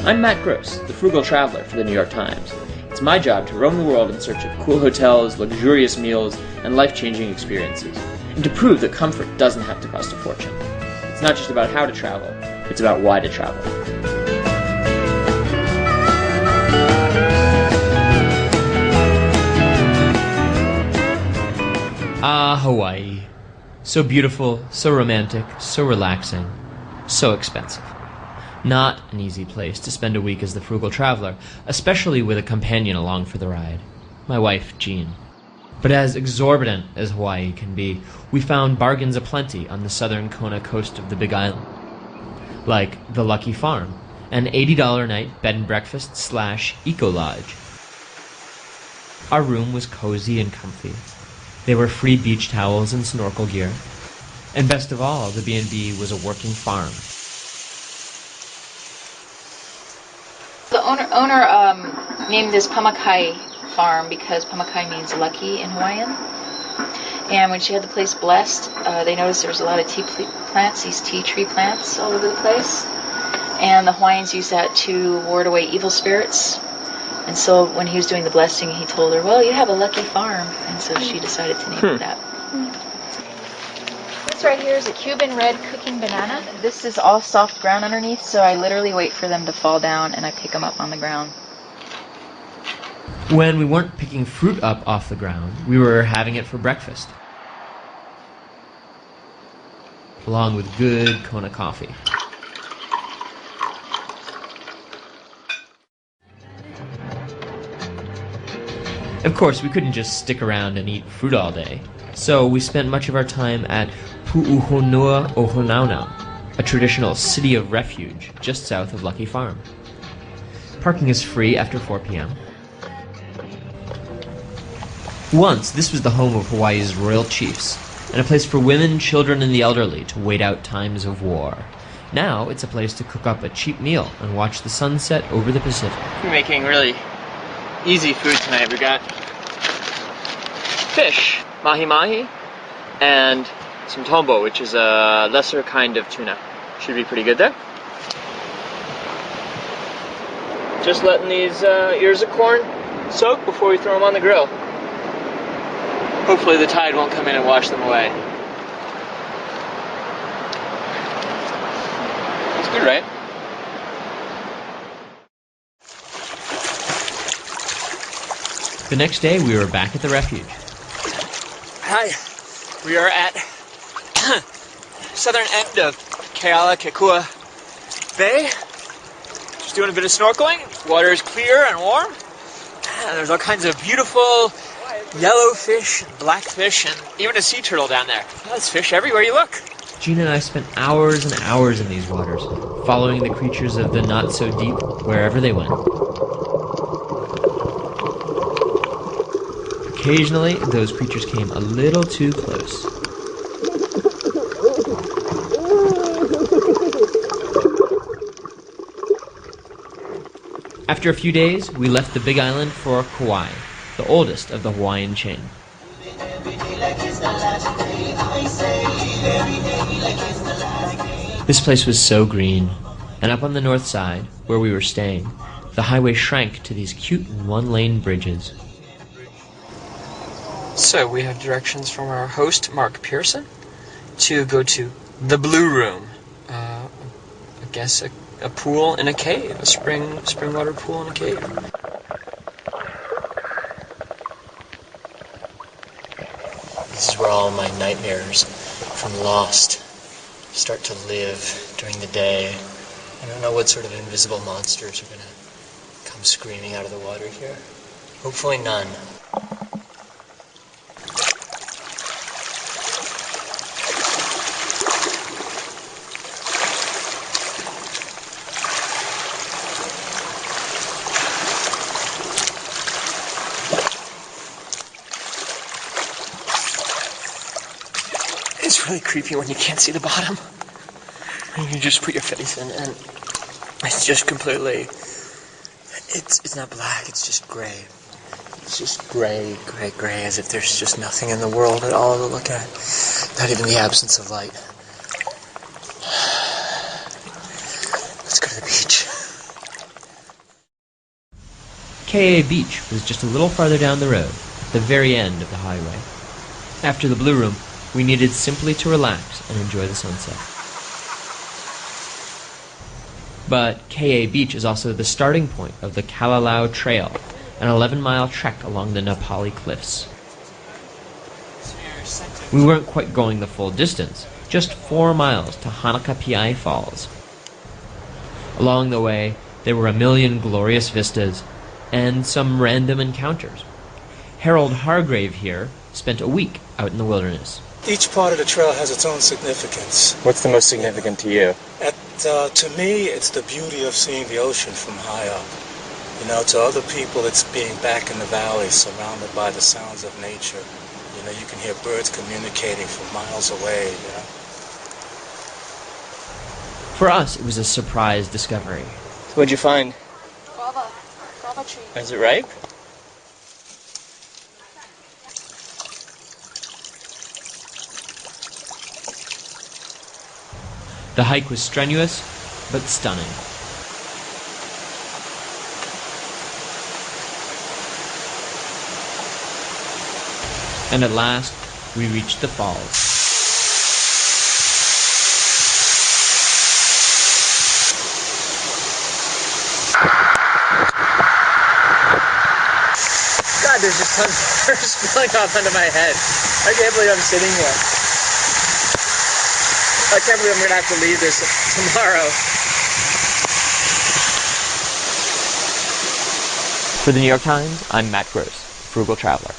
I'm Matt Gross, the frugal traveler for the New York Times. It's my job to roam the world in search of cool hotels, luxurious meals, and life-changing experiences, and to prove that comfort doesn't have to cost a fortune. It's not just about how to travel, it's about why to travel. Ah, Hawaii. So beautiful, so romantic, so relaxing, so expensive. Not an easy place to spend a week as the frugal traveler, especially with a companion along for the ride, my wife, Jean. But as exorbitant as Hawaii can be, we found bargains aplenty on the southern Kona coast of the Big Island. Like the Lucky Farm, an $80 a night bed and breakfast / eco-lodge. Our room was cozy and comfy. There were free beach towels and snorkel gear. And best of all, the B&B was a working farm. The owner named this Pamakai farm because Pamakai means lucky in Hawaiian. And when she had the place blessed, they noticed there was a lot of tea plants, these tea tree plants all over the place. And the Hawaiians used that to ward away evil spirits. And so when he was doing the blessing, he told her, well, you have a lucky farm. And so she decided to name it that. This right here is a Cuban red cooking banana. This is all soft ground underneath, so I literally wait for them to fall down and I pick them up on the ground. When we weren't picking fruit up off the ground, we were having it for breakfast. Along with good Kona coffee. Of course, we couldn't just stick around and eat fruit all day, so we spent much of our time at Pu'uhonua Ohonaunau, a traditional city of refuge just south of Lucky Farm. Parking is free after 4 p.m. Once, this was the home of Hawaii's royal chiefs, and a place for women, children, and the elderly to wait out times of war. Now, it's a place to cook up a cheap meal and watch the sunset over the Pacific. We're making really easy food tonight. We got fish, mahi-mahi, and some tombo, which is a lesser kind of tuna. Should be pretty good there. Just letting these ears of corn soak before we throw them on the grill. Hopefully the tide won't come in and wash them away. It's good, right? The next day, we were back at the refuge. Hi, we are at southern end of Kealakekua Bay. Just doing a bit of snorkeling. Water is clear and warm. And there's all kinds of beautiful yellow fish, and black fish, and even a sea turtle down there. There's fish everywhere you look. Gina and I spent hours and hours in these waters, following the creatures of the not-so-deep wherever they went. Occasionally, those creatures came a little too close. After a few days, we left the Big Island for Kauai, the oldest of the Hawaiian chain. This place was so green, and up on the north side, where we were staying, the highway shrank to these cute one-lane bridges. So we have directions from our host, Mark Pearson, to go to the Blue Room. I guess a pool in a cave, a spring water pool in a cave. This is where all my nightmares from Lost start to live during the day. I don't know what sort of invisible monsters are going to come screaming out of the water here. Hopefully none. It's really creepy when you can't see the bottom. And you just put your face in and it's just completely, it's not black, it's just gray. It's just gray, as if there's just nothing in the world at all to look at. Not even the absence of light. Let's go to the beach. Ka Beach was just a little farther down the road, the very end of the highway. After the Blue Room, we needed simply to relax and enjoy the sunset. But Ka Beach is also the starting point of the Kalalau Trail, an 11-mile trek along the Nepali cliffs. We weren't quite going the full distance, just 4 miles to Hanakapiai Falls. Along the way, there were a million glorious vistas and some random encounters. Harold Hargrave here spent a week out in the wilderness. Each part of the trail has its own significance. What's the most significant to you? To me, it's the beauty of seeing the ocean from high up. You know, to other people, it's being back in the valley, surrounded by the sounds of nature. You know, you can hear birds communicating from miles away, you know. For us, it was a surprise discovery. What'd you find? Guava tree. Is it ripe? The hike was strenuous, but stunning. And at last, we reached the falls. God, there's just tons of air spilling off onto my head. I can't believe I'm sitting here. I can't believe I'm going to have to leave this tomorrow. For the New York Times, I'm Matt Gross, Frugal Traveler.